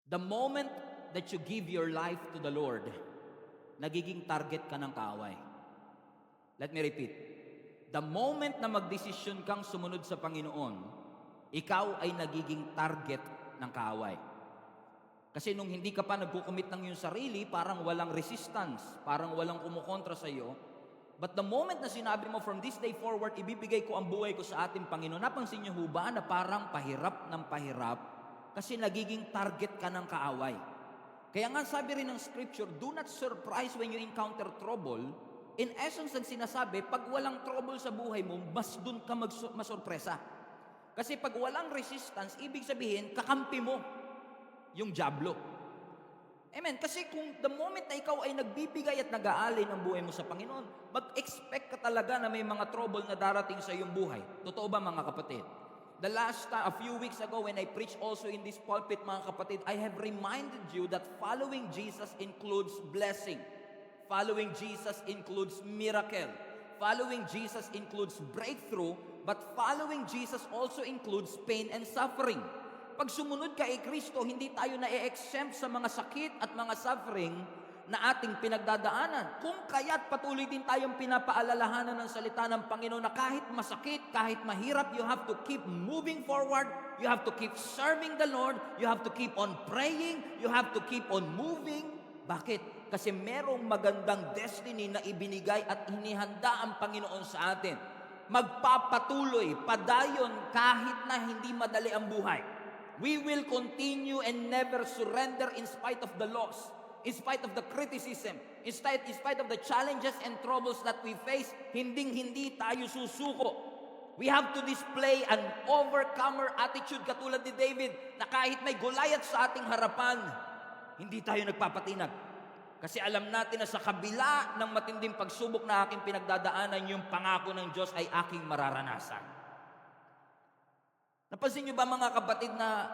The moment that you give your life to the Lord, nagiging target ka ng kaaway. Let me repeat. The moment na magdesisyon kang sumunod sa Panginoon, ikaw ay nagiging target ng kaaway. Kasi nung hindi ka pa nagkukumit ng iyong sarili, parang walang resistance, parang walang kumukontra sa iyo. But the moment na sinabi mo, from this day forward, ibibigay ko ang buhay ko sa ating Panginoon, napansin niyo ba na parang pahirap ng pahirap kasi nagiging target ka ng kaaway. Kaya nga sabi rin ng Scripture, do not surprise when you encounter trouble. In essence, ang sinasabi, pag walang trouble sa buhay mo, mas dun ka masurpresa. Kasi pag walang resistance, ibig sabihin, kakampi mo yung diablo. Amen. Kasi kung the moment na ikaw ay nagbibigay at nag-aalay ng buhay mo sa Panginoon, mag-expect ka talaga na may mga trouble na darating sa iyong buhay. Totoo ba mga kapatid? The last time, a few weeks ago when I preached also in this pulpit mga kapatid, I have reminded you that following Jesus includes blessing. Following Jesus includes miracle. Following Jesus includes breakthrough, but following Jesus also includes pain and suffering. Pag sumunod ka kay Kristo, hindi tayo na-exempt sa mga sakit at mga suffering na ating pinagdadaanan. Kung kaya't patuloy din tayong pinapaalalahanan ng salita ng Panginoon na kahit masakit, kahit mahirap, you have to keep moving forward, you have to keep serving the Lord, you have to keep on praying, you have to keep on moving. Bakit? Kasi merong magandang destiny na ibinigay at inihanda ang Panginoon sa atin. Magpapatuloy, padayon kahit na hindi madali ang buhay. We will continue and never surrender in spite of the loss, in spite of the criticism, in spite of the challenges and troubles that we face. Hinding-hindi tayo susuko. We have to display an overcomer attitude katulad ni David na kahit may Goliath sa ating harapan, hindi tayo nagpapatinag. Kasi alam natin na sa kabila ng matinding pagsubok na aking pinagdadaanan, yung pangako ng Diyos ay aking mararanasan. Napansin niyo ba mga kapatid na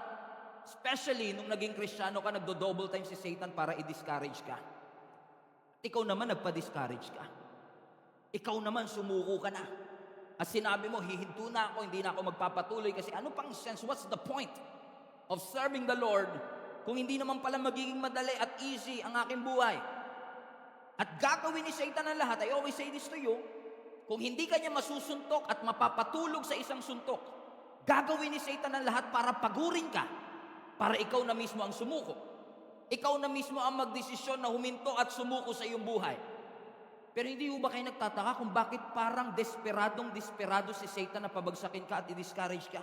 especially nung naging Kristiyano ka, nagdo-double time si Satan para i-discourage ka? Ikaw naman nagpa-discourage ka. Ikaw naman sumuko ka na. At sinabi mo, hihinto na ako, hindi na ako magpapatuloy kasi ano pang sense, what's the point of serving the Lord kung hindi naman pala magiging madali at easy ang aking buhay? At gagawin ni Satan ang lahat, I always say this to you, kung hindi ka niya masusuntok at mapapatulog sa isang suntok, gagawin ni Satan ang lahat para pagurin ka, para ikaw na mismo ang sumuko. Ikaw na mismo ang magdesisyon na huminto at sumuko sa iyong buhay. Pero hindi ba kayo nagtataka kung bakit parang desperado si Satan na pabagsakin ka at i-discourage ka?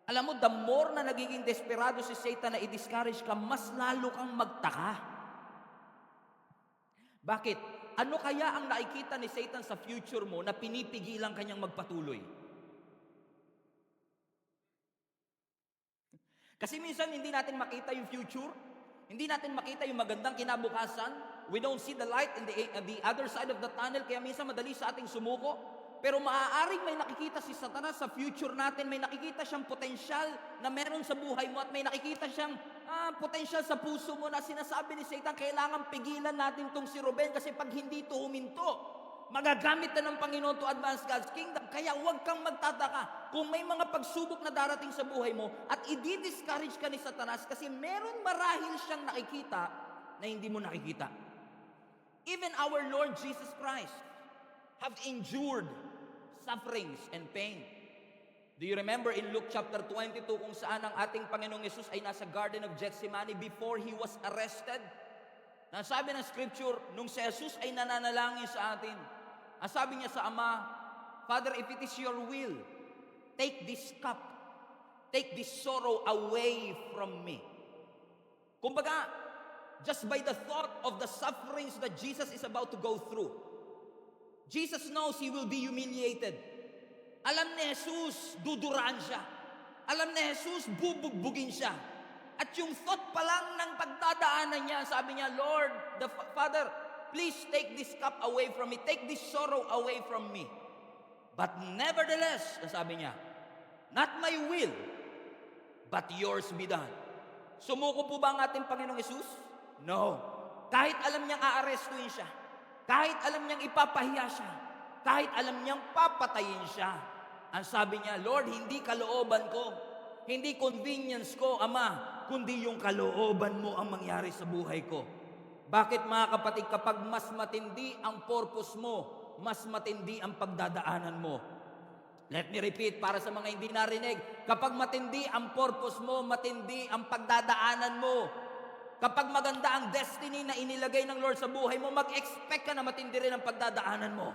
Alam mo, the more na nagiging desperado si Satan na i-discourage ka, mas lalo kang magtaka. Bakit? Ano kaya ang nakikita ni Satan sa future mo na pinipigilan kanyang magpatuloy? Kasi minsan hindi natin makita yung future, hindi natin makita yung magandang kinabukasan. We don't see the light in the other side of the tunnel, kaya minsan madali sa ating sumuko. Pero maaaring may nakikita si Satanas sa future natin, may nakikita siyang potensyal na meron sa buhay mo at may nakikita siyang potensyal sa puso mo na sinasabi ni Satan, kailangan pigilan natin tong si Ruben kasi pag hindi ito huminto, magagamit na ng Panginoon to advance God's kingdom. Kaya huwag kang magtataka kung may mga pagsubok na darating sa buhay mo at i-discourage ka ni Satanas kasi meron marahil siyang nakikita na hindi mo nakikita. Even our Lord Jesus Christ have endured sufferings and pain. Do you remember in Luke chapter 22 kung saan ang ating Panginoong Yesus ay nasa Garden of Gethsemane before He was arrested? Nasabi ng Scripture, nung si Jesus ay nananalangin sa atin, ang sabi niya sa Ama, Father, if it is your will, take this cup, take this sorrow away from me. Kumbaga, just by the thought of the sufferings that Jesus is about to go through, Jesus knows He will be humiliated. Alam ni Jesus, duduraan siya. Alam ni Jesus, bubugbugin siya. At yung thought pa lang ng pagdadaanan niya, sabi niya, Lord, the Father, please take this cup away from me. Take this sorrow away from me. But nevertheless, sabi niya, not my will, but yours be done. Sumuko po ba ang ating Panginoong Yesus? No. Kahit alam niyang aarestuin siya, kahit alam niyang ipapahiya siya, kahit alam niyang papatayin siya, ang sabi niya, Lord, hindi kalooban ko, Hindi convenience ko, Ama, kundi yung kalooban mo ang mangyari sa buhay ko. Bakit mga kapatid, kapag mas matindi ang purpose mo, mas matindi ang pagdadaanan mo. Let me repeat para sa mga hindi narinig. Kapag matindi ang purpose mo, matindi ang pagdadaanan mo. Kapag maganda ang destiny na inilagay ng Lord sa buhay mo, mag-expect ka na matindi rin ang pagdadaanan mo.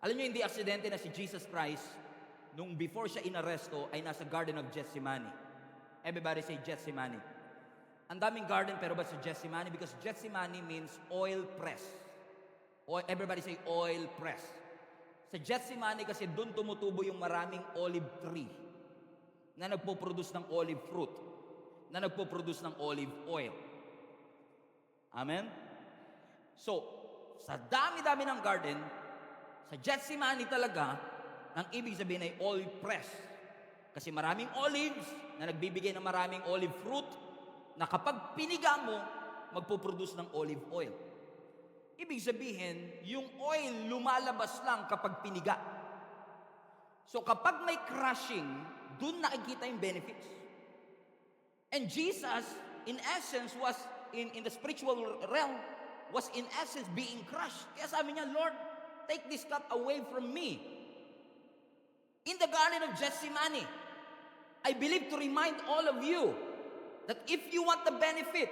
Alam niyo, hindi aksidente na si Jesus Christ, nung before siya inaresto, ay nasa Garden of Gethsemane. Everybody say Gethsemane. Ang daming garden, pero ba sa Gethsemane? Because Gethsemane means oil press. Everybody say oil press. Sa Gethsemane kasi doon tumutubo yung maraming olive tree na nagpo-produce ng olive fruit, na nagpo-produce ng olive oil. Amen? So, sa dami-dami ng garden, sa Gethsemane talaga, ang ibig sabihin ay oil press. Kasi maraming olives na nagbibigay ng maraming olive fruit na kapag piniga mo, magpo-produce ng olive oil. Ibig sabihin, yung oil lumalabas lang kapag piniga. So kapag may crushing, dun nakikita yung benefits. And Jesus, in essence, was in the spiritual realm, was in essence being crushed. Kaya sabi niya, Lord, take this cup away from me. In the Garden of Gethsemane, I believe to remind all of you that if you want the benefit,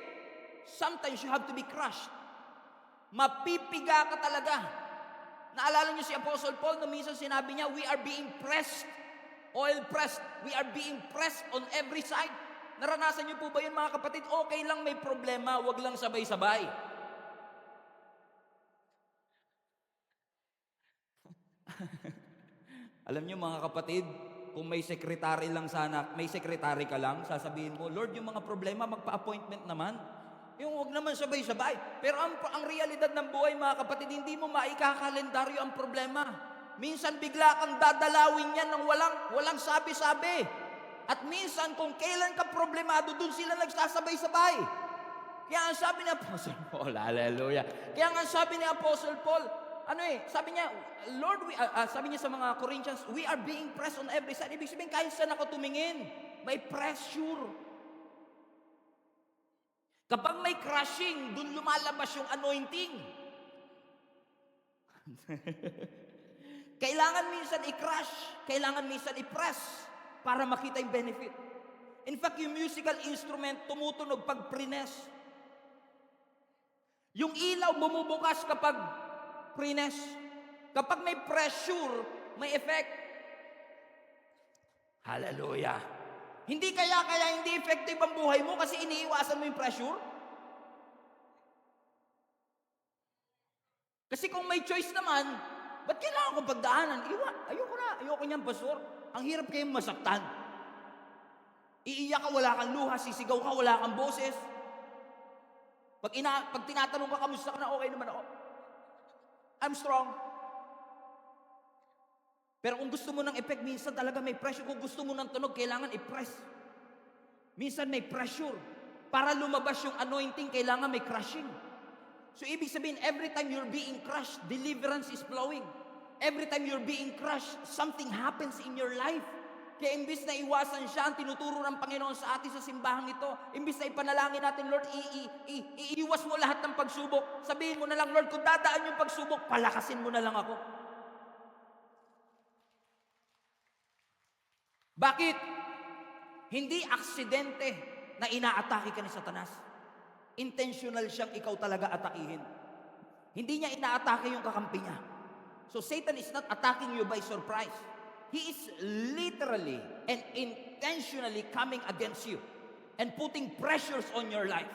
sometimes you have to be crushed. Mapipiga ka talaga. Naalala niyo si Apostle Paul na minsan sinabi niya, we are being pressed, oil pressed. We are being pressed on every side. Naranasan niyo po ba yun mga kapatid? Okay lang may problema, wag lang sabay-sabay. Alam niyo mga kapatid, kung may sekretary lang sana, may sekretary ka lang, sasabihin mo, Lord, yung mga problema, magpa-appointment naman. Yung huwag naman sabay-sabay. Pero ang realidad ng buhay, mga kapatid, hindi mo maikakalendaryo ang problema. Minsan bigla kang dadalawin yan ng walang sabi-sabi. At minsan kung kailan ka problemado, dun sila nagsasabay-sabay. Kaya ang sabi ni Apostle Paul, hallelujah. Kaya ang sabi ni Apostle Paul, sabi niya, Lord, sabi niya sa mga Corinthians, we are being pressed on every side. Ibig sabihin, kahit saan ako tumingin, may pressure. Kapag may crushing, dun lumalabas yung anointing. Kailangan minsan i-crush, kailangan minsan i-press para makita yung benefit. In fact, yung musical instrument tumutunog pag prines. Yung ilaw bumubukas kapag prines. Kapag may pressure, may effect. Hallelujah. Hindi kaya hindi effective ang buhay mo kasi iniiwasan mo yung pressure? Kasi kung may choice naman, ba't kailangan kong pagdaanan? Ayoko niyan, pastor. Ang hirap kayong masaktan. Iiyak ka, wala kang luha, sisigaw ka, wala kang boses. Pag tinatanong ka, kamusta ka na, okay naman ako. I'm strong. Pero kung gusto mo ng effect, minsan talaga may pressure. Kung gusto mo ng tunog, kailangan i-press. Minsan may pressure. Para lumabas yung anointing, kailangan may crushing. So ibig sabihin, every time you're being crushed, deliverance is flowing. Every time you're being crushed, something happens in your life. Kaya imbis na iwasan siya, ang tinuturo ng Panginoon sa atin sa simbahang ito, imbis na ipanalangin natin, Lord, iiwas mo lahat ng pagsubok. Sabihin mo na lang, Lord, kung dadaan yung pagsubok, palakasin mo na lang ako. Bakit? Hindi aksidente na inaatake ka ni Satanas. Intentional siyang ikaw talaga atakihin. Hindi niya inaatake yung kakampi niya. So Satan is not attacking you by surprise. He is literally and intentionally coming against you and putting pressures on your life.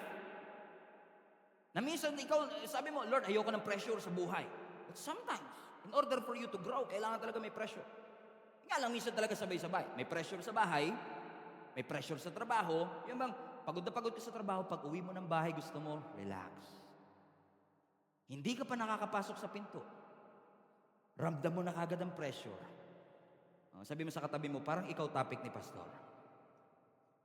Na minsan ikaw, sabi mo, Lord, ayoko ng pressure sa buhay. But sometimes, in order for you to grow, kailangan talaga may pressure. Nga lang, minsan talaga sabay-sabay. May pressure sa bahay, may pressure sa trabaho. Yung bang, pagod na pagod ka sa trabaho, pag uwi mo ng bahay, gusto mo, relax. Hindi ka pa nakakapasok sa pinto. Ramdam mo na kagad ang pressure. Sabi mo sa katabi mo, parang ikaw topic ni Pastor.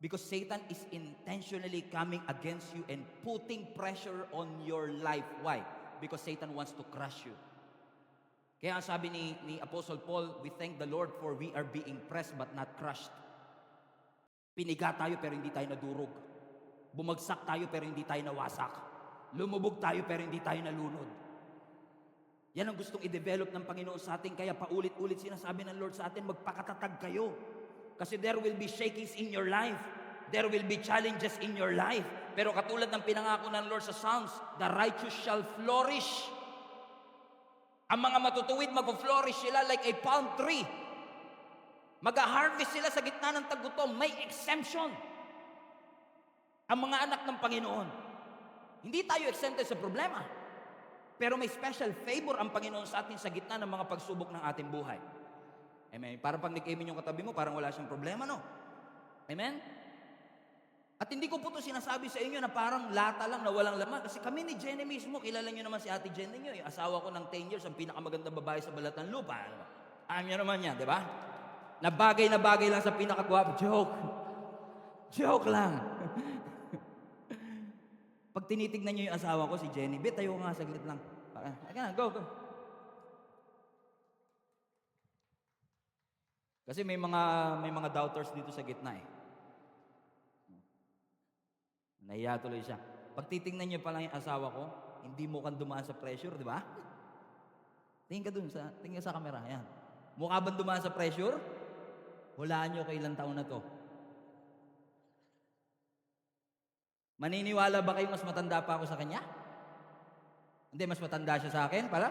Because Satan is intentionally coming against you and putting pressure on your life. Why? Because Satan wants to crush you. Kaya sabi ni Apostle Paul, we thank the Lord for we are being pressed but not crushed. Piniga tayo pero hindi tayo nadurog. Bumagsak tayo pero hindi tayo nawasak. Lumubog tayo pero hindi tayo nalunod. Yan ang gustong i-develop ng Panginoon sa atin. Kaya paulit-ulit sinasabi ng Lord sa atin, magpakatatag kayo. Kasi there will be shakings in your life. There will be challenges in your life. Pero katulad ng pinangako ng Lord sa Psalms, the righteous shall flourish. Ang mga matutuwid, mag-flourish sila like a palm tree. Mag-harvest sila sa gitna ng tagutom. May exemption. Ang mga anak ng Panginoon. Hindi tayo exempted sa problema. Pero may special favor ang Panginoon sa atin sa gitna ng mga pagsubok ng ating buhay. Amen. Parang pag nag-amen yung katabi mo, parang wala siyang problema, no? Amen? At hindi ko po ito sinasabi sa inyo na parang lata lang na walang laman. Kasi kami ni Jenny mismo, kilala nyo naman si Ate Jenny nyo. Asawa ko ng 10 years, ang pinakamagandang babae sa balat ng lupa. Alam nyo naman yan, di ba? Na bagay lang sa pinakagwapo. Joke lang. Pag tinitignan nyo yung asawa ko, si Jenny, tayo nga saglit lang. Go. Kasi may mga doubters dito sa gitna eh. Nahiya tuloy siya. Pag titignan nyo pa lang yung asawa ko, hindi mo kan dumaan sa pressure, di ba? Tingin ka sa camera, yan. Mukha bang dumaan sa pressure? Hulaan nyo kailan taon na to. Maniniwala ba kayo mas matanda pa ako sa kanya? Hindi, mas matanda siya sa akin pala?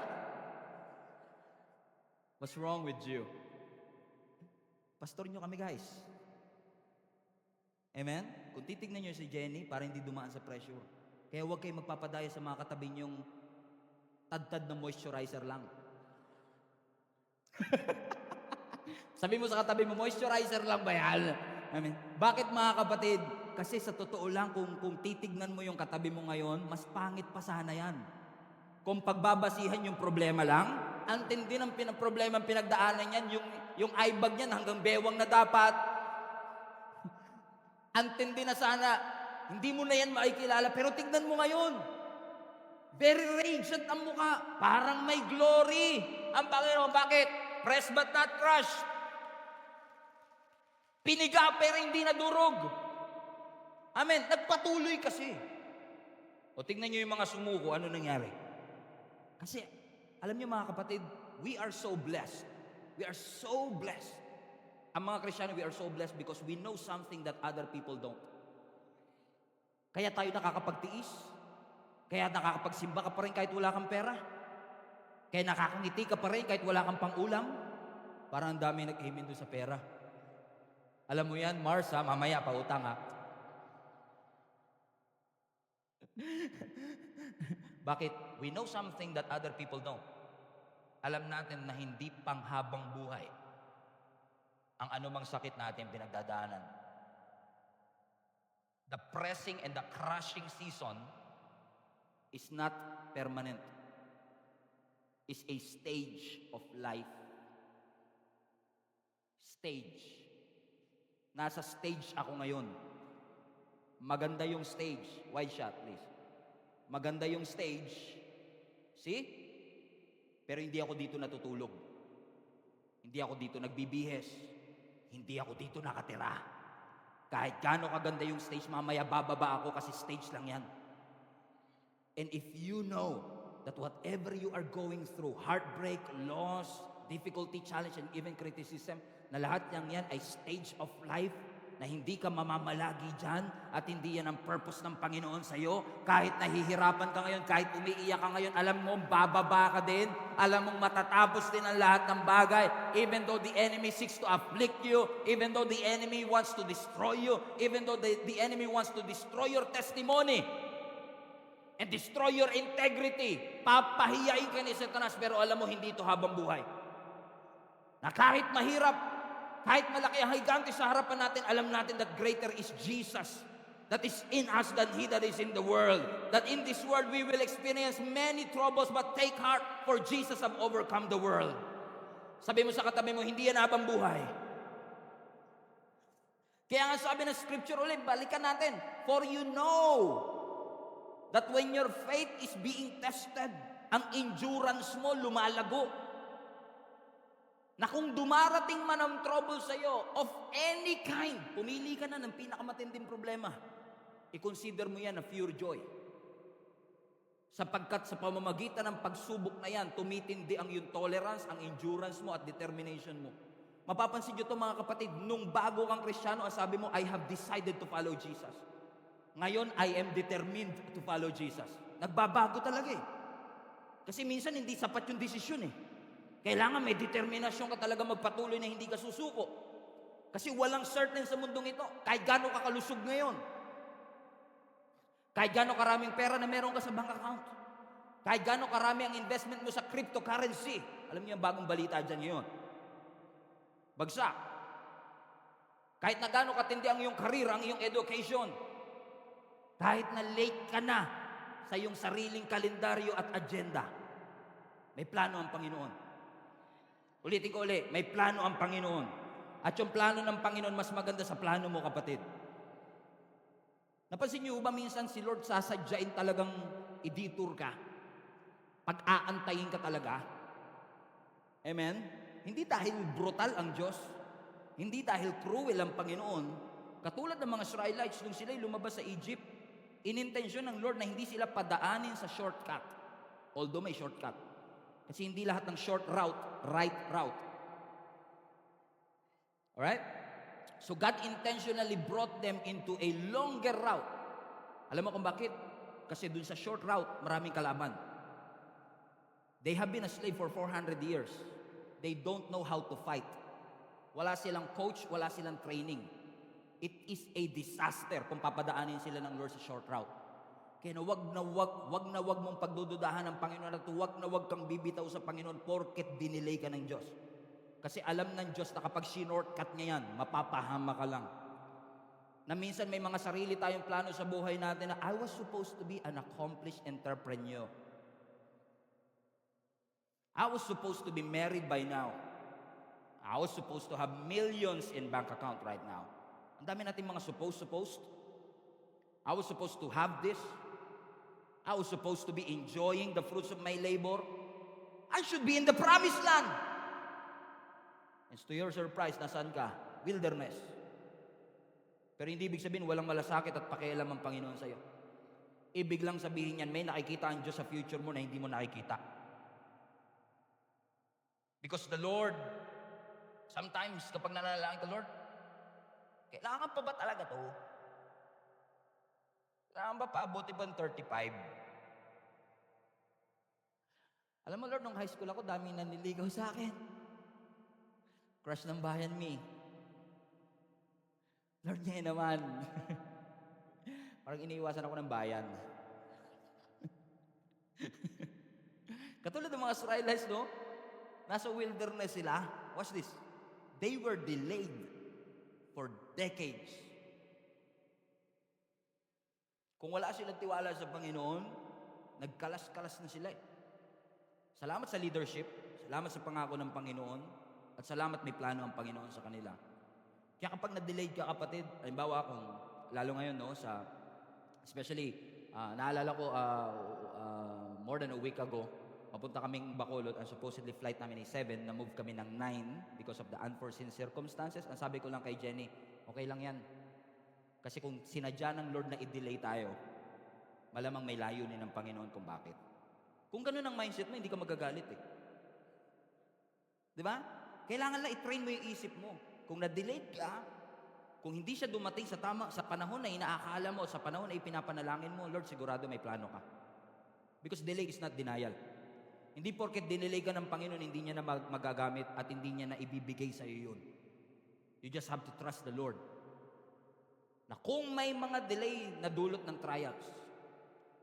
What's wrong with you? Pastor nyo kami, guys. Amen? Kung titignan nyo si Jenny, para hindi dumaan sa pressure. Kaya huwag kayo magpapadaya sa mga katabi nyong tad-tad na moisturizer lang. Sabi mo sa katabi mo, moisturizer lang ba yan? Amen. Bakit mga kapatid? Kasi sa totoo lang, kung titignan mo yung katabi mo ngayon, mas pangit pa sana yan. Kung pagbabasihan yung problema lang, ang tindi ng problema ang pinagdaanan yan, yung eye bag niyan hanggang bewang na dapat. Ang tindi na sana, hindi mo na yan makikilala, pero tignan mo ngayon. Very radiant ang mukha, parang may glory. Ang Panginoon, bakit? Press but not crush. Piniga pero hindi nadurog. Amen. Nagpatuloy kasi. O tingnan nyo yung mga sumuko, ano nangyari? Kasi, alam nyo mga kapatid, we are so blessed. We are so blessed. Ang mga Kristyano, we are so blessed because we know something that other people don't. Kaya tayo nakakapagtiis. Kaya nakakapagsimba ka pa rin kahit wala kang pera. Kaya nakakangiti ka pa rin kahit wala kang pang-ulam. Parang ang dami nag-amen doon sa pera. Alam mo yan, Mars, ha? Mamaya, pautang, ha? Bakit? We know something that other people don't. Alam natin na hindi panghabang buhay ang anumang sakit natin pinagdadaanan. The pressing and the crushing season is not permanent. It's a stage of life. Stage. Nasa stage ako ngayon. Maganda yung stage. Wide shot, please. Maganda yung stage. See? Pero hindi ako dito natutulog. Hindi ako dito nagbibihes. Hindi ako dito nakatira. Kahit gaano kaganda yung stage, mamaya bababa ako kasi stage lang yan. And if you know that whatever you are going through, heartbreak, loss, difficulty, challenge, and even criticism, na lahat yan ay stage of life, na hindi ka mamamalagi dyan at hindi yan ang purpose ng Panginoon sa'yo. Kahit nahihirapan ka ngayon, kahit umiiyak ka ngayon, alam mo, bababa ka din. Alam mong matatapos din ang lahat ng bagay. Even though the enemy seeks to afflict you, even though the enemy wants to destroy you, even though the enemy wants to destroy your testimony and destroy your integrity, papahiyain ka ni Satanas, pero alam mo, hindi ito habang buhay. Na kahit mahirap, kahit malaki ang higante sa harapan natin, alam natin that greater is Jesus that is in us than he that is in the world. That in this world we will experience many troubles, but take heart, for Jesus have overcome the world. Sabi mo sa katabi mo, hindi yan habang buhay. Kaya nga sabi ng scripture ulit, balikan natin. For you know that when your faith is being tested, ang endurance mo lumalago. na kung dumarating man ang trouble sa iyo of any kind, pumili ka na ng pinakamatinding problema. I-consider mo yan na pure joy. Sapagkat sa pamamagitan ng pagsubok na yan, tumitindi ang iyong tolerance, ang endurance mo at determination mo. Mapapansin nyo ito mga kapatid, nung bago kang Kristiyano, ang sabi mo, I have decided to follow Jesus. Ngayon, I am determined to follow Jesus. Nagbabago talaga eh. Kasi minsan hindi sapat yung desisyon eh. Kailangan may determinasyon ka talaga magpatuloy na hindi ka susuko. Kasi walang certain sa mundong ito. Kahit gaano ka kalusog ngayon. Kahit gaano karaming pera na meron ka sa bank account. Kahit gaano karami ang investment mo sa cryptocurrency. Alam niyo yung bagong balita dyan ngayon. Bagsak. Kahit na gaano katindi ang iyong career, ang iyong education. Kahit na late ka na sa iyong sariling kalendaryo at agenda. May plano ang Panginoon. Ulitin ko ulit, may plano ang Panginoon. At yung plano ng Panginoon mas maganda sa plano mo, kapatid. Napansin niyo ba minsan si Lord sasadyain talagang i-detour ka? Pag-aantayin ka talaga? Amen? Hindi dahil brutal ang Diyos. Hindi dahil cruel ang Panginoon. Katulad ng mga Israelites, nung sila'y lumabas sa Egypt, inintensyon ng Lord na hindi sila padaanin sa shortcut. Although may shortcut. Kasi hindi lahat ng short route, right route. Alright? So God intentionally brought them into a longer route. Alam mo kung bakit? Kasi dun sa short route, maraming kalaban. They have been a slave for 400 years. They don't know how to fight. Wala silang coach, wala silang training. It is a disaster kung papadaanin sila ng Lord sa short route. Kaya na wag mong pagdududahan ng Panginoon at wag na wag kang bibitaw sa Panginoon porket dinelay ka ng Diyos. Kasi alam ng Diyos na kapag shortcut niya yan, mapapahama ka lang. Na minsan may mga sarili tayong plano sa buhay natin na I was supposed to be an accomplished entrepreneur. I was supposed to be married by now. I was supposed to have millions in bank account right now. Ang dami natin mga supposed. I was supposed to have this. I was supposed to be enjoying the fruits of my labor. I should be in the promised land. And to your surprise, nasaan ka? Wilderness. Pero hindi ibig sabihin walang malasakit at pakialam ang Panginoon sa'yo. Ibig lang sabihin yan, may nakikita ang Diyos sa future mo na hindi mo nakikita. Because the Lord, sometimes kapag nanalangin ka, Lord, kailangan pa ba talaga to? Kailangan ba paabuti ba ng 35? Alam mo, Lord, nung high school ako, daming naniligaw sa akin. Crush ng bayan me. Lord, ngayon naman. Parang iniiwasan ako ng bayan. Katulad ng mga Israelites, no? Nasa wilderness sila. Watch this. They were delayed for decades. Kung wala silang tiwala sa Panginoon, nagkalas-kalas na sila eh. Salamat sa leadership, salamat sa pangako ng Panginoon, at salamat may plano ang Panginoon sa kanila. Kaya kapag na-delayed ka, kapatid, halimbawa kung lalo ngayon, no, especially, naalala ko, more than a week ago, papunta kaming Bacolod, and supposedly flight namin ay 7, na-move kami ng 9 because of the unforeseen circumstances. Ang sabi ko lang kay Jenny, okay lang yan. Kasi kung sinadya ng Lord na i-delay tayo, malamang may layunin ng Panginoon kung bakit. Kung ganun ang mindset mo, hindi ka magagalit eh. Di ba? Kailangan lang i-train mo yung isip mo. Kung na-delayed ka, kung hindi siya dumating sa panahon na inaakala mo, sa panahon na ipinapanalangin mo, Lord, sigurado may plano ka. Because delay is not denial. Hindi porket dinelay ka ng Panginoon, hindi niya na magagamit at hindi niya na ibibigay sa iyo yun. You just have to trust the Lord. Na kung may mga delay na dulot ng trials,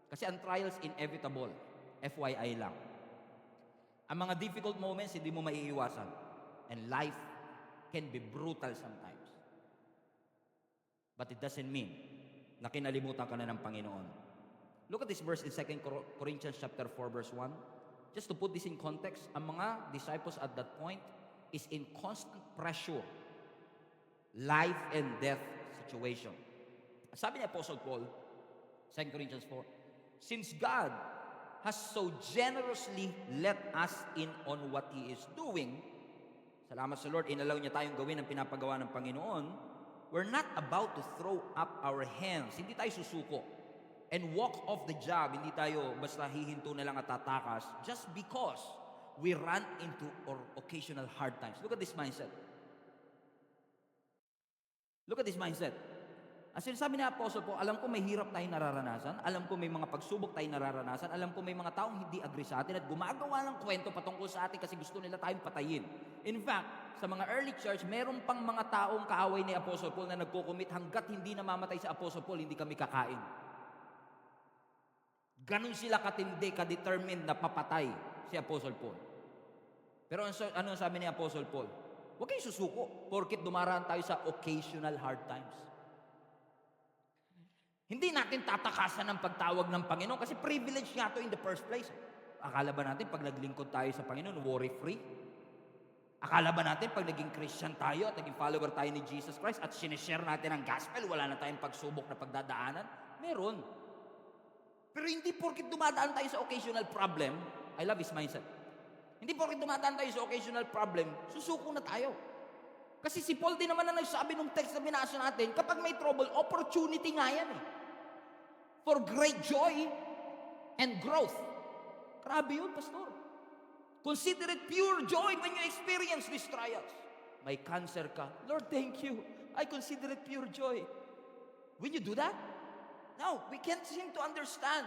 kasi ang trials inevitable, FYI lang. Ang mga difficult moments, hindi mo maiiwasan. And life can be brutal sometimes. But it doesn't mean na kinalimutan ka na ng Panginoon. Look at this verse in 2 Corinthians chapter 4, verse 1. Just to put this in context, ang mga disciples at that point is in constant pressure. Life and death situation. Sabi ni Apostle Paul, 2 Corinthians 4, since God has so generously let us in on what He is doing, Salamat sa Lord, inalaw niya tayong gawin ang pinapagawa ng Panginoon. We're not about to throw up our hands. Hindi tayo susuko and walk off the job. Hindi tayo basta hihinto na lang at tatakas just because we run into occasional hard times. Look at this mindset. Look at this mindset. As sinasabi ni Apostle Paul, alam ko may hirap tayong nararanasan, alam ko may mga pagsubok tayong nararanasan, alam ko may mga taong hindi agree sa atin at gumagawa ng kwento patungkol sa atin kasi gusto nila tayong patayin. In fact, sa mga early church, meron pang mga taong kaaway ni Apostle Paul na nagko-commit hanggat hindi namamatay sa Apostle Paul, hindi kami kakain. Ganon sila katindi, ka-determined na papatay si Apostle Paul. Pero ano sabi ni Apostle Paul? Huwag kayong susuko porkit dumaraan tayo sa occasional hard times. Hindi natin tatakasan ang pagtawag ng Panginoon kasi privilege nga ito in the first place. Akala ba natin pag naglingkod tayo sa Panginoon, worry-free? Akala ba natin pag naging Christian tayo at naging follower tayo ni Jesus Christ at sinishare natin ang gospel, wala na tayong pagsubok na pagdadaanan? Meron. Pero hindi porkit dumadaan tayo sa occasional problem, I love his mindset. Hindi porkit dumadaan tayo sa occasional problem, susuko na tayo. Kasi si Paul din naman na nagsabi nung text na binasa natin, kapag may trouble, opportunity nga yan eh. For great joy and growth. Grabe yun, pastor. Consider it pure joy when you experience these trials. May cancer ka. Lord, thank you. I consider it pure joy. When you do that, no, we can't seem to understand.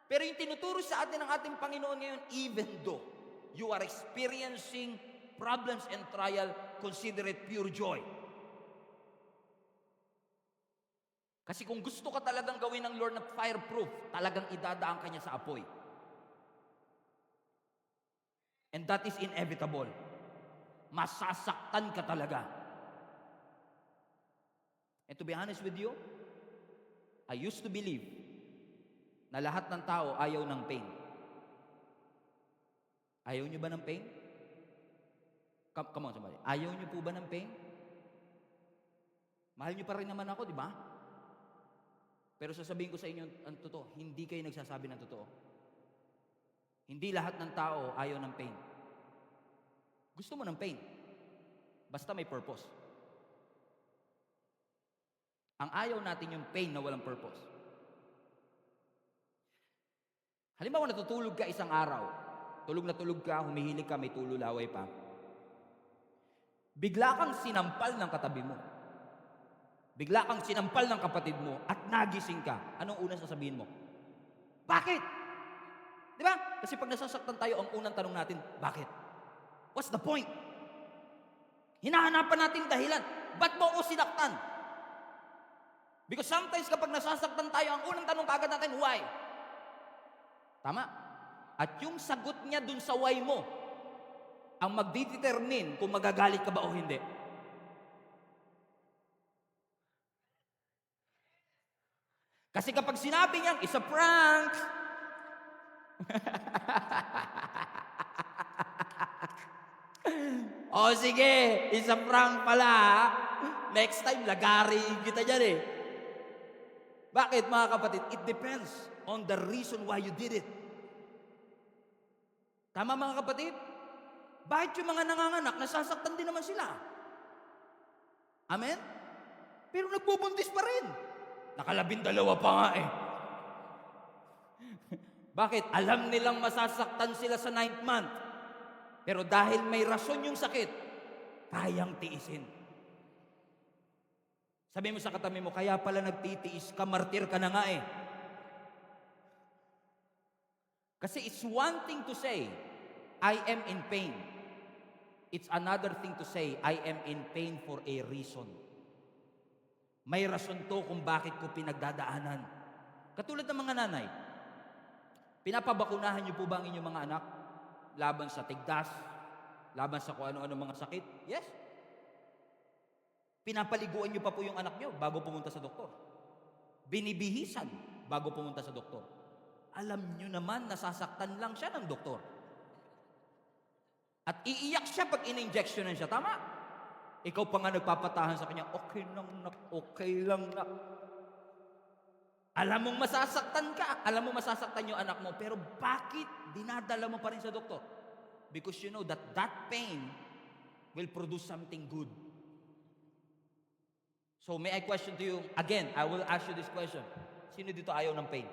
Pero yung tinuturo sa atin ng ating Panginoon ngayon, even though you are experiencing problems and trial, consider it pure joy. Kasi kung gusto ka talagang gawin ng Lord na fireproof, talagang idadaan ka niya sa apoy. And that is inevitable. Masasaktan ka talaga. And to be honest with you, I used to believe na lahat ng tao ayaw ng pain. Ayaw niyo ba ng pain? Come on, somebody. Ayaw niyo po ba ng pain? Mahal niyo pa rin naman ako, di ba? Pero sasabihin ko sa inyo ang totoo, hindi kayo nagsasabi ng totoo. Hindi lahat ng tao ayaw ng pain. Gusto mo ng pain. Basta may purpose. Ang ayaw natin yung pain na walang purpose. Halimbawa, natutulog ka isang araw. Tulog na tulog ka, humihilig ka, may tululaway pa. Bigla kang sinampal ng katabi mo. Bigla kang sinampal ng kapatid mo at nagising ka. Anong unang sasabihin mo? Bakit? Di ba? Kasi pag nasasaktan tayo, ang unang tanong natin, bakit? What's the point? Hinahanapan natin dahilan. Ba't mo ako sinaktan? Because sometimes kapag nasasaktan tayo, ang unang tanong kagad natin, why? Tama? At yung sagot niya dun sa why mo, ang magdedetermine kung magagalit ka ba o hindi. Kasi kapag sinabi niyang, it's a prank, o sige, it's a prank pala, next time, lagari kita dyan eh. Bakit mga kapatid? It depends on the reason why you did it. Tama mga kapatid? Bakit yung mga nanganganak, nasasaktan din naman sila? Amen? Pero nagbubuntis pa rin. Nakalabindalawa pa nga eh. Bakit? Alam nilang masasaktan sila sa 9th month. Pero dahil may rason yung sakit, kayang tiisin. Sabi mo sa katabi mo, kaya pala nagtitiis ka, martir ka na nga eh. Kasi it's one thing to say, I am in pain. It's another thing to say, I am in pain for a reason. May rason to kung bakit ko pinagdadaanan. Katulad ng mga nanay, pinapabakunahan niyo po ba ang inyong mga anak? Laban sa tigdas, laban sa kung ano-ano mga sakit? Yes. Pinapaliguan niyo pa po yung anak niyo bago pumunta sa doktor. Binibihisan bago pumunta sa doktor. Alam niyo naman, nasasaktan lang siya ng doktor. At iiyak siya pag in-injectionan siya. Tama? Ikaw pa nga nagpapatahan sa kanya, okay lang nak, okay lang nak. Alam mong masasaktan ka, alam mong masasaktan yung anak mo, pero bakit dinadala mo pa rin sa doktor? Because you know that that pain will produce something good. So may I question to you, again, I will ask you this question. Sino dito ayaw ng pain?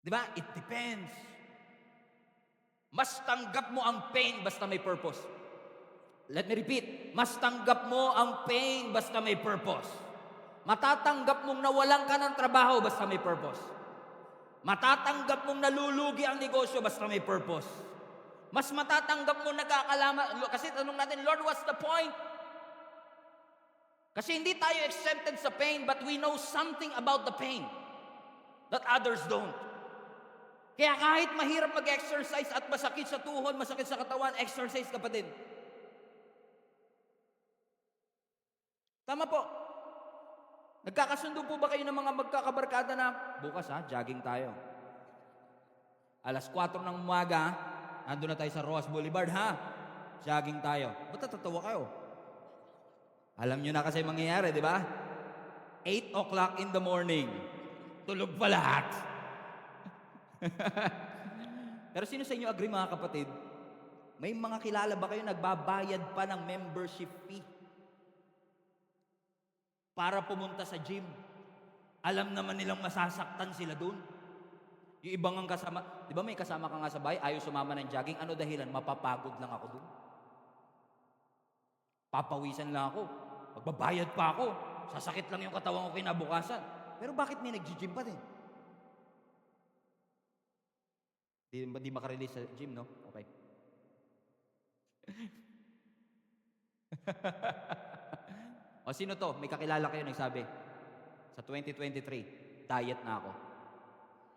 Di ba? It depends. Mas tanggap mo ang pain basta may purpose. Let me repeat. Mas tanggap mo ang pain basta may purpose. Matatanggap mong nawalan ka ng trabaho basta may purpose. Matatanggap mong nalulugi ang negosyo basta may purpose. Mas matatanggap mo nagkakalama. Kasi tanong natin, Lord, what's the point? Kasi hindi tayo exempted sa pain, but we know something about the pain that others don't. Kaya kahit mahirap mag-exercise at masakit sa tuhod, masakit sa katawan, exercise ka pa din. Tama po. Nagkakasundo po ba kayo ng mga magkakabarkada na, bukas jogging tayo. Alas 4 ng umaga, nandun na tayo sa Roas Boulevard, jogging tayo. Ba't natatawa kayo? Alam nyo na kasi mangyayari, di ba? 8 o'clock in the morning, tulog pa lahat. Pero sino sa inyo agree, mga kapatid? May mga kilala ba kayo nagbabayad pa ng membership fee para pumunta sa gym? Alam naman nilang masasaktan sila dun. Yung ibang ang kasama, di ba may kasama ka nga sa bahay, ayaw sumama ng jogging, ano dahilan? Mapapagod lang ako dun. Papawisan lang ako. Magbabayad pa ako. Sasakit lang yung katawan ko kinabukasan. Pero bakit may nag-gym pa din? Di makarelease sa gym, no? Okay. O sino to? May kakilala kayo nagsabi, sa 2023, diet na ako.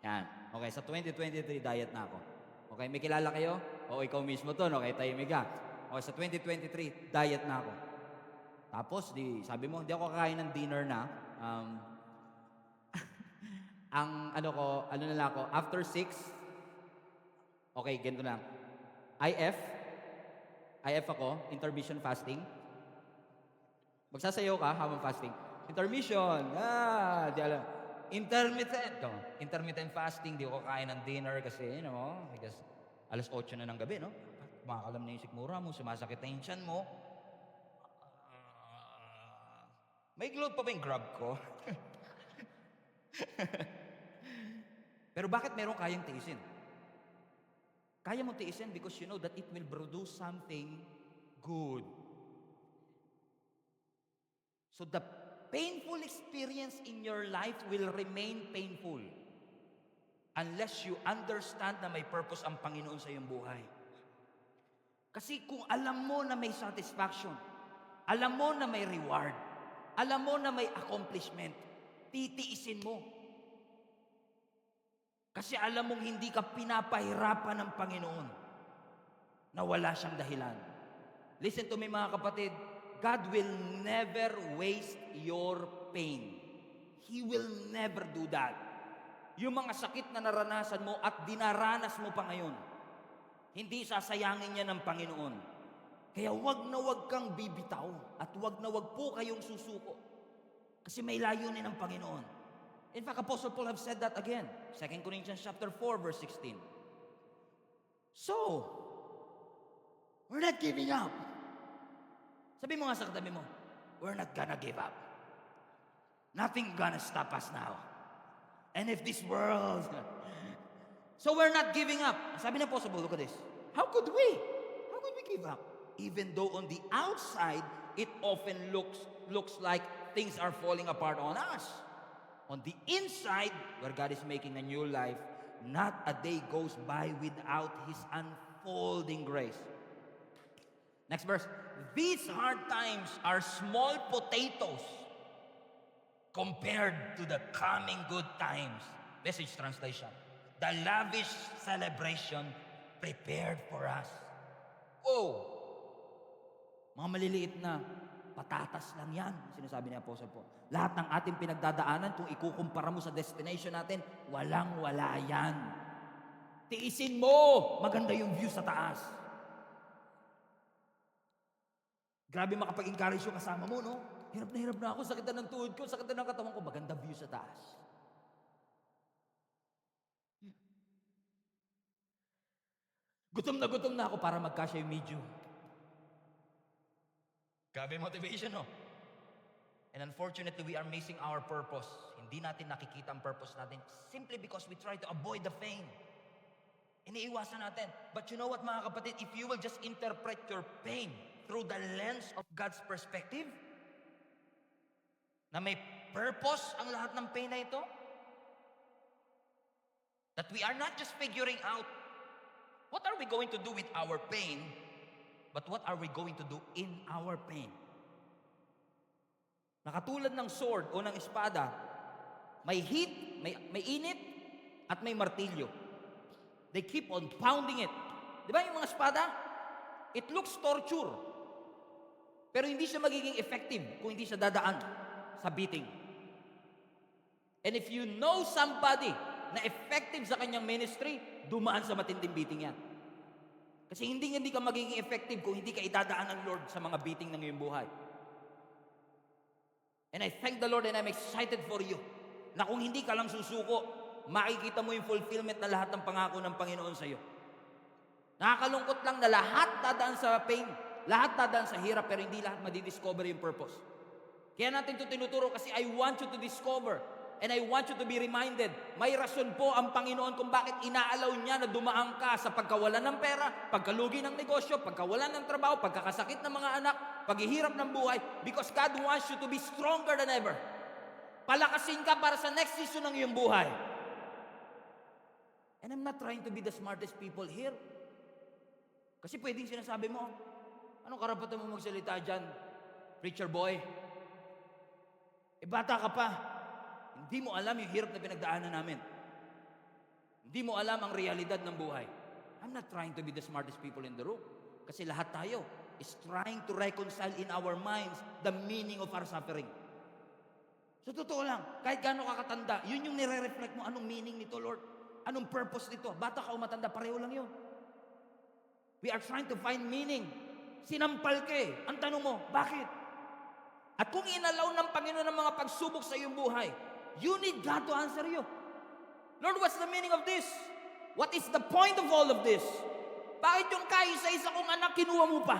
Yan. Okay, sa 2023, diet na ako. Okay, may kilala kayo? O ikaw mismo to, no? Kaya tahimik ka. Okay, sa 2023, diet na ako. Tapos, sabi mo, hindi ako kakain ng dinner na. Ano na lang ako, after 6, okay, ganito lang. IF ako, intermission fasting. Magsasayaw ka habang fasting. Intermission. Di alam. Intermittent fasting, di ako kakain ng dinner kasi, because alas 8 na ng gabi, no? Kumakalam na yung sikmura mo, sumasakit na yung tiyan mo. May load pa ba yung grab ko? Pero bakit meron kayang tiisin? Kaya mo tiisin because you know that it will produce something good. So the painful experience in your life will remain painful unless you understand na may purpose ang Panginoon sa iyong buhay. Kasi kung alam mo na may satisfaction, alam mo na may reward, alam mo na may accomplishment, titiisin mo. Kasi alam mong hindi ka pinapahirapan ng Panginoon na wala siyang dahilan. Listen to me, mga kapatid. God will never waste your pain. He will never do that. Yung mga sakit na naranasan mo at dinaranas mo pa ngayon, hindi sasayangin niya ng Panginoon. Kaya wag na wag kang bibitaw at wag na wag po kayong susuko. Kasi may layunin ng Panginoon. In fact, Apostle Paul have said that again. 2 Corinthians chapter 4, verse 16. So, we're not giving up. Sabi mo nga sa katabi mo, we're not gonna give up. Nothing gonna stop us now. And if this world... So we're not giving up. Sabi na Apostle Paul, look at this. How could we? How could we give up? Even though on the outside, it often looks like things are falling apart on us. On the inside, where God is making a new life, not a day goes by without His unfolding grace. Next verse. These hard times are small potatoes compared to the coming good times. Message translation. The lavish celebration prepared for us. Whoa! Mga maliliit na patatas lang yan, sinasabi ni Apostle Paul. Lahat ng ating pinagdadaanan, kung ikukumpara mo sa destination natin, walang-wala yan. Tiisin mo! Maganda yung view sa taas. Grabe makapag-encourage yung kasama mo, no? Hirap na ako, sakit na ng tuhod ko, sakit na ng katawan ko, maganda view sa taas. gutom na ako para magkasya yung medium. Grabe motivation, no? And unfortunately, we are missing our purpose. Hindi natin nakikita ang purpose natin simply because we try to avoid the pain. Iniiwasan natin. But you know what, mga kapatid? If you will just interpret your pain through the lens of God's perspective, na may purpose ang lahat ng pain na ito, that we are not just figuring out what are we going to do with our pain, but what are we going to do in our pain. Nakatulad ng sword o ng espada, may heat, may init, at may martilyo. They keep on pounding it. Di ba yung mga espada? It looks torture. Pero hindi siya magiging effective kung hindi siya dadaan sa beating. And if you know somebody na effective sa kanyang ministry, dumaan sa matinding beating yan. Kasi hindi ka magiging effective kung hindi ka idadaan ng Lord sa mga beating ng iyong buhay. And I thank the Lord and I'm excited for you na kung hindi ka lang susuko, makikita mo yung fulfillment na lahat ng pangako ng Panginoon sa iyo. Nakakalungkot lang na lahat dadaan sa pain, lahat dadaan sa hirap, pero hindi lahat madidiscover yung purpose. Kaya natin ito tinuturo kasi I want you to discover and I want you to be reminded, may rason po ang Panginoon kung bakit inaalaw niya na dumaan ka sa pagkawalan ng pera, pagkalugi ng negosyo, pagkawalan ng trabaho, pagkakasakit ng mga anak, paghihirap ng buhay, because God wants you to be stronger than ever. Palakasin ka para sa next season ng iyong buhay. And I'm not trying to be the smartest people here. Kasi pwedeng sinasabi mo, anong karapatan mo magsalita dyan, preacher boy? Bata ka pa. Hindi mo alam yung hirap na pinagdaanan namin. Hindi mo alam ang realidad ng buhay. I'm not trying to be the smartest people in the room. Kasi lahat tayo is trying to reconcile in our minds the meaning of our suffering. So totoo lang, kahit gaano kakatanda, yun yung nire-reflect mo, anong meaning nito, Lord? Anong purpose nito? Bata ka o matanda, pareho lang yun. We are trying to find meaning. Sinampal ka eh. Ang tanong mo, bakit? At kung inalaw ng Panginoon ng mga pagsubok sa iyong buhay, you need God to answer you. Lord, what's the meaning of this? What is the point of all of this? Bakit yung kaisa-isa kong anak kinuha mo pa?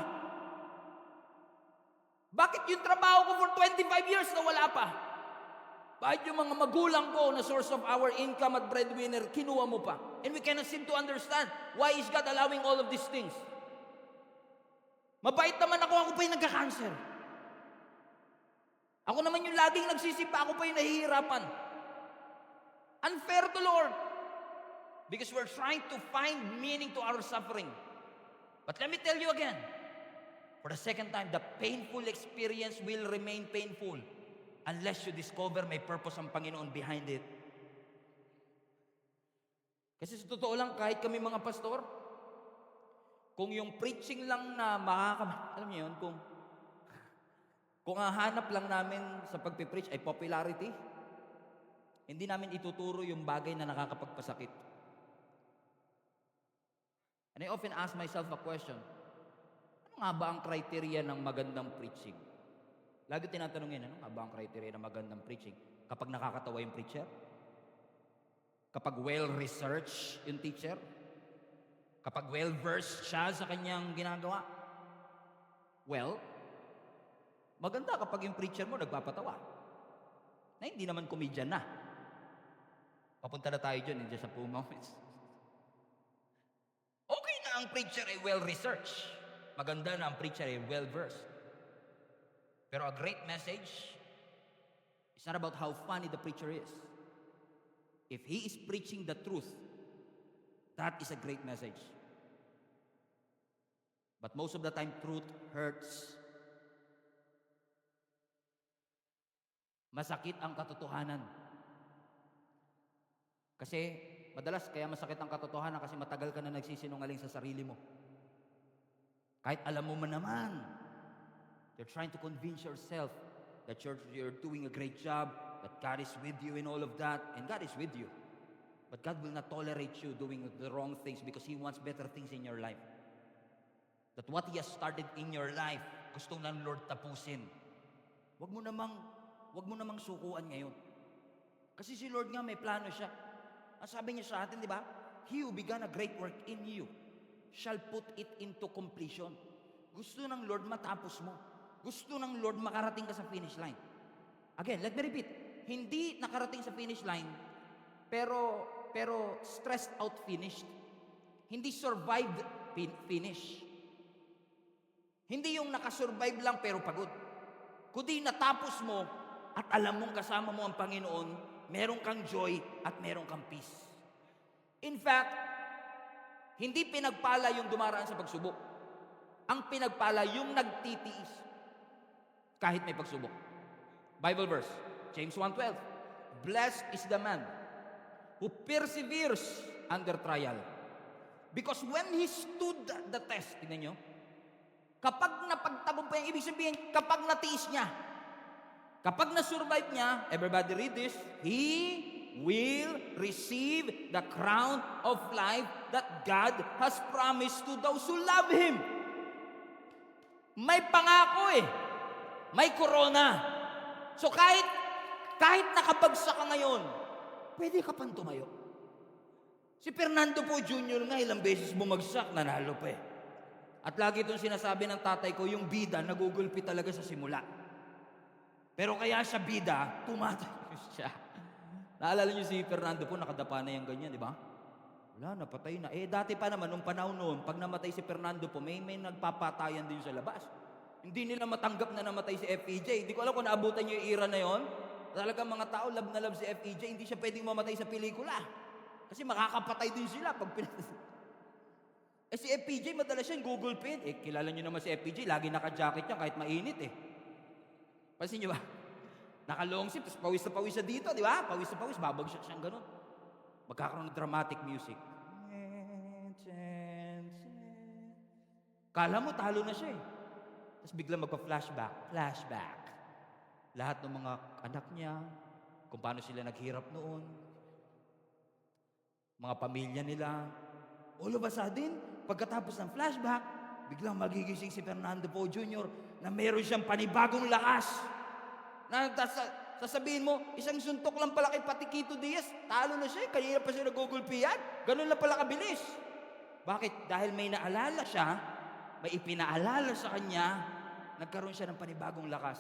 Bakit yung trabaho ko for 25 years na wala pa? Bakit yung mga magulang ko na source of our income at breadwinner, kinuha mo pa? And we cannot seem to understand why is God allowing all of these things. Mabait naman ako pa yung nagka-cancer. Ako naman yung laging nagsisipa, ako pa yung nahihirapan. Unfair to Lord. Because we're trying to find meaning to our suffering. But let me tell you again, for the second time, the painful experience will remain painful unless you discover may purpose ang Panginoon behind it. Kasi sa totoo lang, kahit kami mga pastor, kung yung preaching lang na alam niyo yun, kung ang hanap lang namin sa pagpipreach ay popularity, hindi namin ituturo yung bagay na nakakapagpasakit. And I often ask myself a question, ano nga ba ang criteria ng magandang preaching? Lagi tinatanungin, ano nga ba ang criteria ng magandang preaching? Kapag nakakatawa yung preacher? Kapag well-researched yung teacher? Kapag well-versed siya sa kanyang ginagawa? Well, maganda kapag yung preacher mo nagpapatawa. Na hindi naman comedian na. Papunta na tayo dyan in just a few moments. Okay na ang preacher ay well-researched. Maganda na ang preacher ay well-versed. Pero a great message is not about how funny the preacher is. If he is preaching the truth, that is a great message. But most of the time, truth hurts. Masakit ang katotohanan. Kasi madalas kaya masakit ang katotohanan kasi matagal ka na nagsisinungaling sa sarili mo. Kahit alam mo man naman, you're trying to convince yourself that you're doing a great job, that God is with you in all of that, and God is with you. But God will not tolerate you doing the wrong things because He wants better things in your life. That what He has started in your life, gusto ng Lord tapusin. Wag mo namang sukuan ngayon. Kasi si Lord nga may plano siya. Ang sabi niya sa atin, di ba? He who began a great work in you shall put it into completion. Gusto ng Lord matapos mo. Gusto ng Lord makarating ka sa finish line. Again, let me repeat. Hindi nakarating sa finish line, pero stressed out finished. Hindi survived finish. Hindi yung nakasurvive lang pero pagod. Kundi natapos mo at alam mong kasama mo ang Panginoon, meron kang joy at meron kang peace. In fact, hindi pinagpala yung dumaraan sa pagsubok. Ang pinagpala yung nagtitiis kahit may pagsubok. Bible verse, James 1:12. Blessed is the man who perseveres under trial. Because when he stood the test, tingnan nyo, kapag napagtagumpay, ibig sabihin, kapag natiis niya, kapag na-survive niya, everybody read this, he will receive the crown of life that God has promised to those who love Him. May pangako may corona. So kahit nakabagsak ka ngayon, pwede ka pang tumayo. Si Fernando po Jr. nga ilang beses bumagsak, nanalo pa At lagi itong sinasabi ng tatay ko, yung bida, nagugulpi talaga sa simula. Pero kaya siya bida, tumatayo siya. Naalala niyo si Fernando po, nakadapa na yung ganyan, di ba? Wala, napatay na. Dati pa naman, nung panahon noon, pag namatay si Fernando po, may nagpapatayan din sa labas. Hindi nila matanggap na namatay si FEJ. Hindi ko alam kung naabutan niyo yung era na yon. Talagang mga tao, love na love si FEJ, hindi siya pwedeng mamatay sa pelikula. Kasi makakapatay din sila pag si FPJ, madalas siya yung Google Pin. Kilala nyo naman si FPJ, lagi naka-jacket niya kahit mainit Pansin nyo ba? Naka-long sleeve, tapos pawis na pawis siya dito, di ba? Pawis na pawis, babagsak siyang ganun. Magkakaroon ng dramatic music. Kala mo, talo na siya Tapos biglang magpa-flashback. Lahat ng mga anak niya, kung paano sila naghirap noon, mga pamilya nila, all of a sudden, pagkatapos ng flashback, biglang magigising si Fernando Po Jr. na meron siyang panibagong lakas. Na sasabihin mo, isang suntok lang pala kay Patikito Diaz, talo na siya, kanina pa siya nagugulpihan. Ganun lang pala kabilis. Bakit? Dahil may naalala siya, may ipinaalala sa kanya, nagkaroon siya ng panibagong lakas.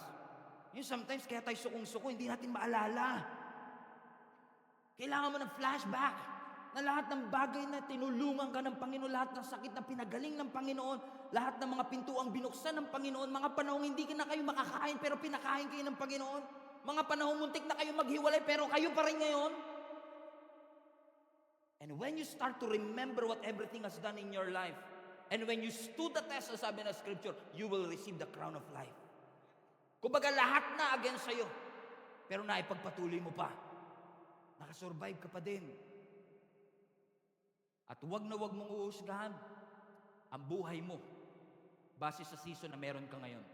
Yung sometimes, kaya tayo sukong-suko, hindi natin maalala. Kailangan mo ng flashback. Na lahat ng bagay na tinulungan ka ng Panginoon, lahat ng sakit na pinagaling ng Panginoon, lahat ng mga pintuang binuksan ng Panginoon, mga panahong hindi na kayo makakain pero pinakain kayo ng Panginoon, mga panahong muntik na kayo maghiwalay pero kayo pa rin ngayon. And when you start to remember what everything has done in your life, and when you stood the test, sabi ng Scripture, you will receive the crown of life. Kumbaga lahat na against sa'yo, pero naipagpatuloy mo pa. Nakasurvive ka pa din. At huwag na huwag mong uhusgahan ang buhay mo base sa season na meron ka ngayon.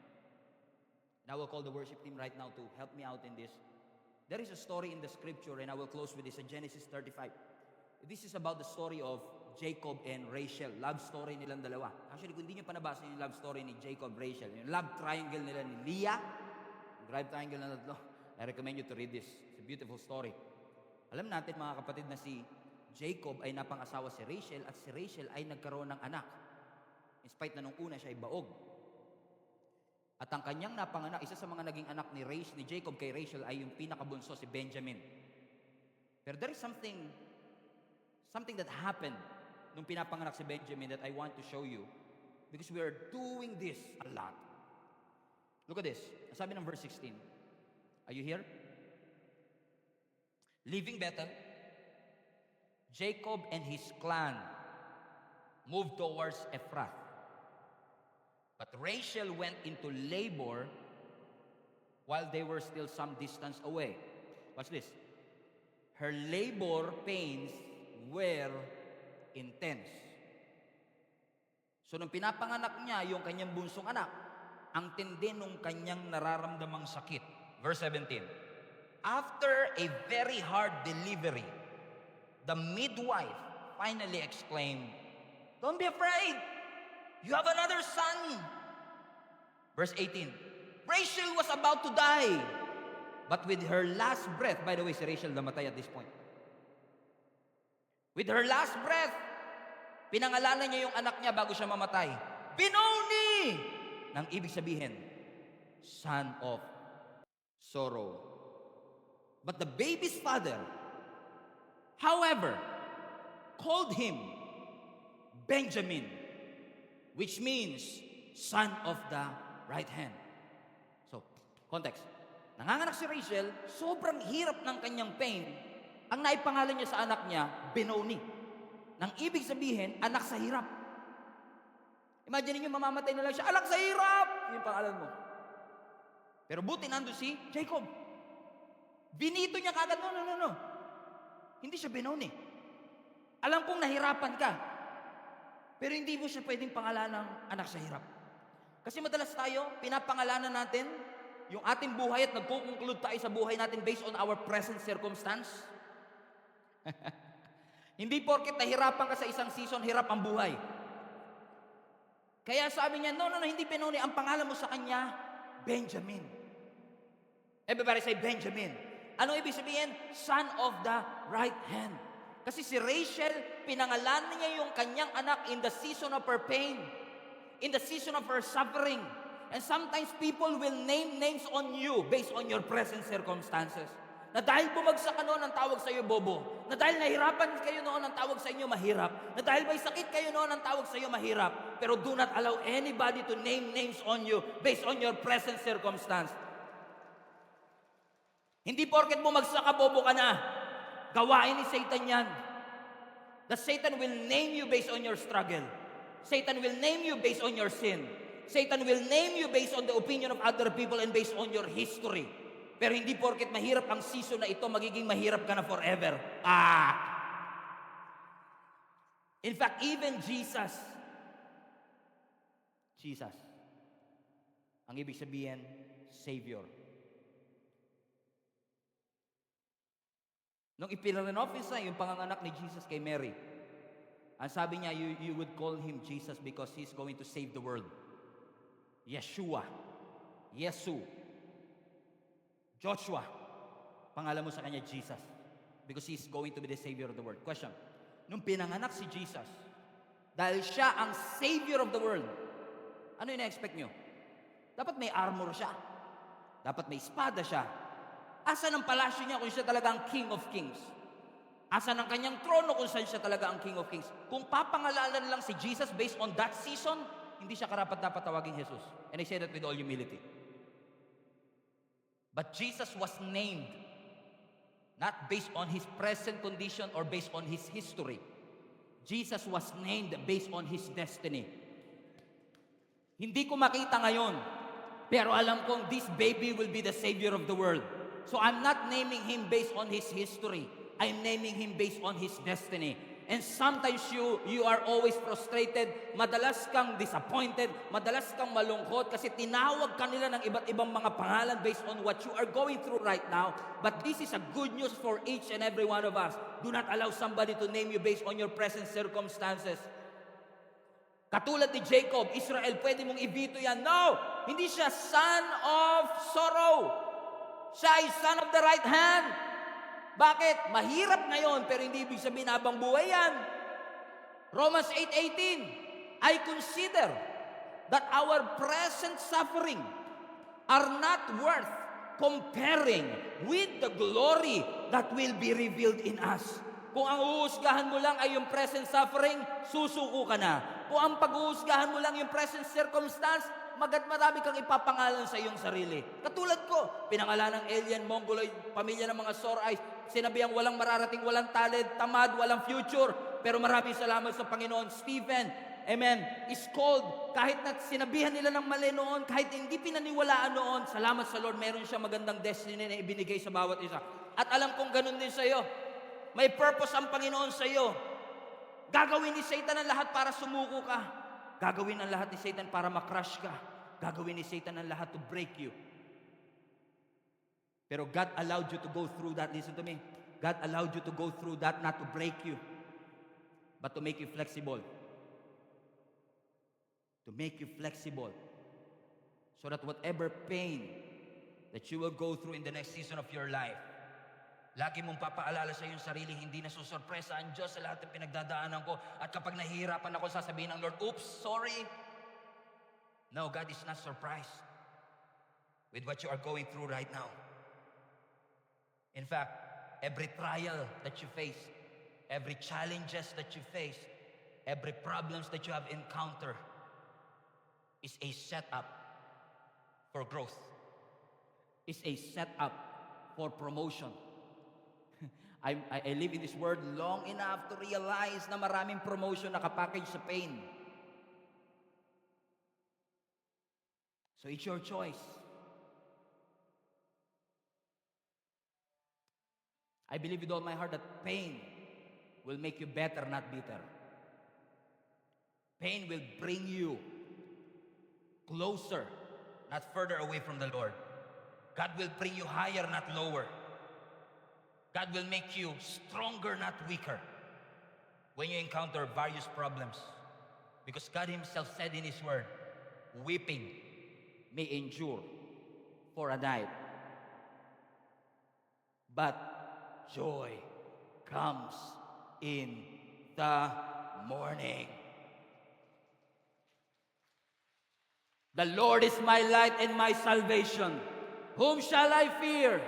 And I will call the worship team right now to help me out in this. There is a story in the Scripture, and I will close with this in Genesis 35. This is about the story of Jacob and Rachel. Love story nilang dalawa. Actually, kung hindi nyo pa nabasa yung love story ni Jacob, Rachel, yung love triangle nila ni Leah, yung love triangle na tatlo, I recommend you to read this. It's a beautiful story. Alam natin mga kapatid na si Jacob ay napang-asawa si Rachel at si Rachel ay nagkaroon ng anak. In spite na nung una siya ay baog. At ang kanyang napanganak, isa sa mga naging anak ni Jacob kay Rachel ay yung pinakabunso si Benjamin. Pero there is something that happened nung pinapanganak si Benjamin that I want to show you because we are doing this a lot. Look at this. Sabi ng verse 16. Are you here? Leaving Bethel, Jacob and his clan moved towards Ephrath. But Rachel went into labor while they were still some distance away. Watch this. Her labor pains were intense. So nung pinapanganak niya yung kanyang bunsong anak, ang tindi nung kanyang nararamdamang sakit. Verse 17. After a very hard delivery, the midwife finally exclaimed, "Don't be afraid. You have another son." Verse 18. Rachel was about to die, but with her last breath, by the way, si Rachel namatay at this point. With her last breath, Pinangalanan niya yung anak niya bago siya mamatay. Benoni! Nang ibig sabihin, son of sorrow. But the baby's father, however, called him Benjamin, which means son of the right hand. So, context. Nanganganak si Rachel, sobrang hirap ng kanyang pain. Ang naipangalan niya sa anak niya, Benoni. Nang ibig sabihin, anak sa hirap. Imagine niyo, mamamatay na lang siya, anak sa hirap! Yung pangalan mo. Pero buti nandun si Jacob. Binito niya kagad, no. Hindi siya Benoni. Alam kong nahirapan ka. Pero hindi mo siya pwedeng pangalan ng anak sa hirap. Kasi madalas tayo, pinapangalanan natin yung ating buhay at nagkukonclude tayo sa buhay natin based on our present circumstance. Hindi porket nahirapan ka sa isang season, hirap ang buhay. Kaya sabi niya, no, hindi Benoni. Ang pangalan mo sa kanya, Benjamin. Everybody say Benjamin. Anong ibig sabihin? Son of the right hand. Kasi si Rachel, pinangalanan niya yung kanyang anak in the season of her pain, in the season of her suffering. And sometimes people will name names on you based on your present circumstances. Na dahil bumagsak ka noon, ang tawag sa iyo bobo. Na dahil nahirapan kayo noon, ang tawag sa inyo mahirap. Na dahil may sakit kayo noon, ang tawag sa iyo mahirap. Pero do not allow anybody to name names on you based on your present circumstance. Hindi porket bumagsak ka, bobo ka na. Gawain ni Satan yan. That Satan will name you based on your struggle. Satan will name you based on your sin. Satan will name you based on the opinion of other people and based on your history. Pero hindi porket mahirap ang season na ito, magiging mahirap ka na forever. In fact, even Jesus, ang ibig sabihin, Savior. Nung ipinarenoffis na yung panganganak ni Jesus kay Mary, ang sabi niya, you would call him Jesus because he's going to save the world. Yeshua, Yesu, Joshua, pangalan mo sa kanya Jesus because he's going to be the Savior of the world. Question, nung pinanganak si Jesus, dahil siya ang Savior of the world, ano yung na-expect nyo? Dapat may armor siya. Dapat may espada siya. Asan ang palasyo niya kung siya talaga ang King of Kings? Asan ang kanyang trono kung saan siya talaga ang King of Kings? Kung papangalanan lang si Jesus based on that season, hindi siya karapat-dapat tawaging Jesus. And I say that with all humility. But Jesus was named not based on his present condition or based on his history. Jesus was named based on his destiny. Hindi ko makita ngayon, pero alam kong this baby will be the Savior of the world. So I'm not naming him based on his history. I'm naming him based on his destiny. And sometimes you are always frustrated, madalas kang disappointed, madalas kang malungkot kasi tinawag ka nila ng iba't ibang mga pangalan based on what you are going through right now. But this is a good news for each and every one of us. Do not allow somebody to name you based on your present circumstances. Katulad ni Jacob, Israel, pwede mong ibito yan. No! Hindi siya son of sorrow. Siya ay son of the right hand. Bakit? Mahirap ngayon, pero hindi ibig sabihin habang buhay yan. Romans 8:18, I consider that our present suffering are not worth comparing with the glory that will be revealed in us. Kung ang uusgahan mo lang ay yung present suffering, susuko ka na. Kung ang pag-uusgahan mo lang yung present circumstance, marami kang ipapangalan sa iyong sarili. Katulad ko, pinangalan ng alien, mongoloid, pamilya ng mga Sorais, sinabihang walang mararating, walang talent, tamad, walang future. Pero maraming salamat sa Panginoon. Stephen, amen, is called, kahit na sinabihan nila ng mali noon, kahit hindi pinaniwalaan noon, salamat sa Lord, meron siya magandang destiny na ibinigay sa bawat isa. At alam kong ganun din sa iyo. May purpose ang Panginoon sa iyo. Gagawin ni Satan ang lahat para sumuko ka. Gagawin ang lahat ni Satan para makrush ka. Gagawin ni Satan ang lahat to break you. Pero God allowed you to go through that. Listen to me. God allowed you to go through that not to break you, but to make you flexible. To make you flexible. So that whatever pain that you will go through in the next season of your life, Lagi mong papaalala sa iyong sarili, hindi nasusurpresa ang Diyos sa lahat ng pinagdadaanan ko. At kapag nahihirapan ako, sasabihin ng Lord, oops, sorry. No, God is not surprised with what you are going through right now. In fact, every trial that you face, every challenges that you face, every problems that you have encountered is a setup for growth. Is a setup for promotion. I live in this world long enough to realize na maraming promotion nakapackage sa pain. So it's your choice. I believe with all my heart that pain will make you better, not bitter. Pain will bring you closer, not further away from the Lord. God will bring you higher, not lower. God will make you stronger, not weaker, when you encounter various problems. Because God Himself said in His Word, weeping may endure for a night, but joy comes in the morning. The Lord is my light and my salvation. Whom shall I fear?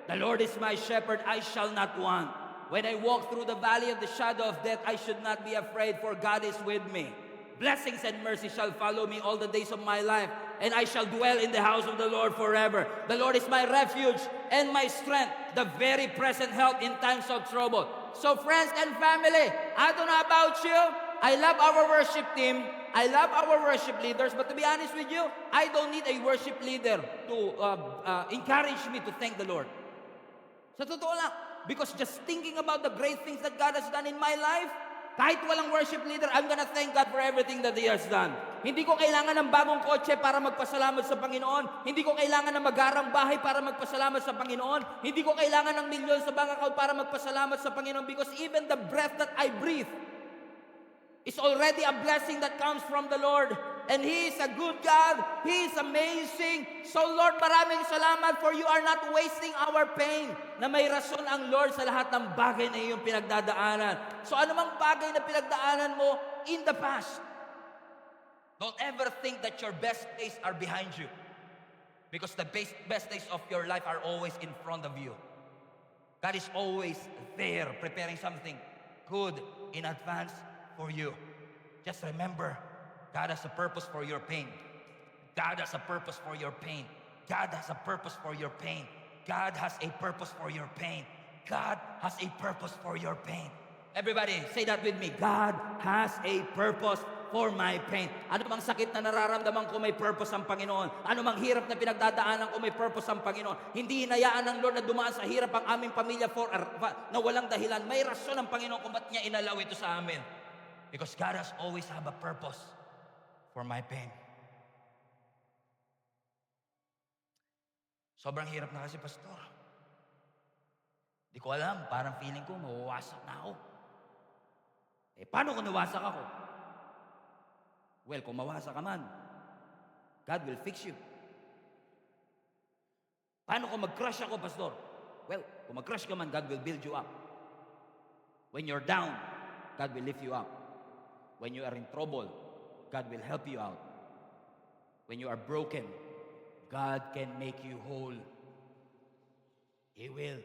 The Lord is my shepherd, I shall not want. When I walk through the valley of the shadow of death, I should not be afraid, for God is with me. Blessings and mercy shall follow me all the days of my life, and I shall dwell in the house of the Lord forever. The Lord is my refuge and my strength, the very present help in times of trouble. So friends and family, I don't know about you, I love our worship team, I love our worship leaders, but to be honest with you, I don't need a worship leader to encourage me to thank the Lord. Sa totoo lang, because just thinking about the great things that God has done in my life, kahit walang worship leader, I'm gonna thank God for everything that He has done. Hindi ko kailangan ng bagong kotse para magpasalamat sa Panginoon. Hindi ko kailangan ng magarang bahay para magpasalamat sa Panginoon. Hindi ko kailangan ng milyon sa bank account para magpasalamat sa Panginoon, because even the breath that I breathe is already a blessing that comes from the Lord. And He is a good God. He is amazing. So Lord, maraming salamat for you are not wasting our pain. Na may rason ang Lord sa lahat ng bagay na iyong pinagdadaanan. So anumang bagay na pinagdaanan mo in the past, don't ever think that your best days are behind you. Because the best days of your life are always in front of you. God is always there preparing something good in advance for you. Just remember, God has a purpose for your pain. God has a purpose for your pain. God has a purpose for your pain. God has a purpose for your pain. God has a purpose for your pain. Everybody, say that with me. God has a purpose for my pain. Ano mang sakit na nararamdaman ko, may purpose ang Panginoon. Ano mang hirap na pinagdadaanan ko, may purpose ang Panginoon. Hindi hinayaan ng Lord na dumaan sa hirap ang aming pamilya na walang dahilan. May rason ang Panginoon kung ba't niya inalaw ito sa amin. Because God has always have a purpose for my pain. Sobrang hirap na kasi, Pastor. Di ko alam, parang feeling ko mawawasak na ako. Paano kung nawasak ako? Well, kung mawasak ka man, God will fix you. Paano kung mag-crush ako, Pastor? Well, kung mag-crush ka man, God will build you up. When you're down, God will lift you up. When you are in trouble, God will help you out. When you are broken, God can make you whole. He will.